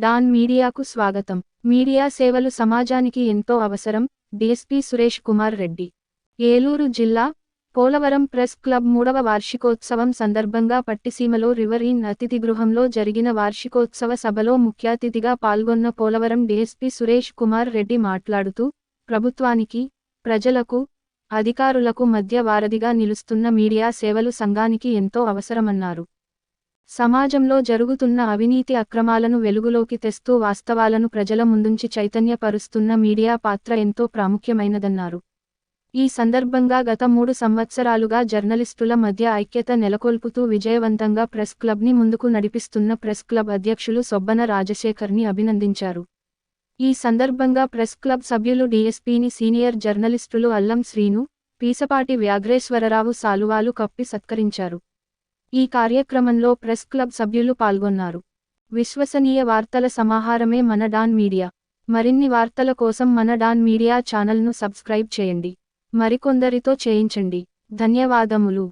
Don మీడియాకు స్వాగతం. Media సేవలు సమాజానికి ఎంతో అవసరం. డీఎస్పీ సురేష్ కుమార్ రెడ్డి. ఏలూరు జిల్లా పోలవరం ప్రెస్ క్లబ్ 3వ వార్షికోత్సవం సందర్భంగా పట్టిసీమలో రివర్ ఇన్ అతిథి గృహంలో జరిగిన వార్షికోత్సవ సభలో ముఖ్యాతిథిగా పాల్గొన్న పోలవరం డీఎస్పీ సురేష్ కుమార్ రెడ్డి మాట్లాడుతూ, ప్రభుత్వానికి, ప్రజలకు, అధికారులకు మధ్య వారధిగా నిలుస్తున్న మీడియా సేవలు సంఘానికి ఎంతో అవసరమన్నారు. సమాజంలో జరుగుతున్న అవినీతి అక్రమాలను వెలుగులోకి తెస్తూ వాస్తవాలను ప్రజల ముందుంచి చైతన్యపరుస్తున్న మీడియా పాత్ర ఎంతో ప్రాముఖ్యమైనదన్నారు. ఈ సందర్భంగా గత 3 సంవత్సరాలుగా జర్నలిస్టుల మధ్య ఐక్యత నెలకొల్పుతూ విజయవంతంగా ప్రెస్ క్లబ్ని ముందుకు నడిపిస్తున్న ప్రెస్ క్లబ్ అధ్యక్షులు సొబ్బన రాజశేఖర్ని అభినందించారు. ఈ సందర్భంగా ప్రెస్ క్లబ్ సభ్యులు డీఎస్పీని సీనియర్ జర్నలిస్టులు అల్లం శ్రీను, పీసపాటి వ్యాఘ్రేశ్వరరావు సాలువాలు కప్పి సత్కరించారు. ఈ కార్యక్రమంలో ప్రెస్ క్లబ్ సభ్యులు పాల్గొన్నారు. విశ్వసనీయ వార్తల సమాహారమే మన డాన్ మీడియా. మరిన్ని వార్తల కోసం మన డాన్ మీడియా ఛానల్ను సబ్స్క్రైబ్ చేయండి. మరికొందరితో చేయించండి. ధన్యవాదములు.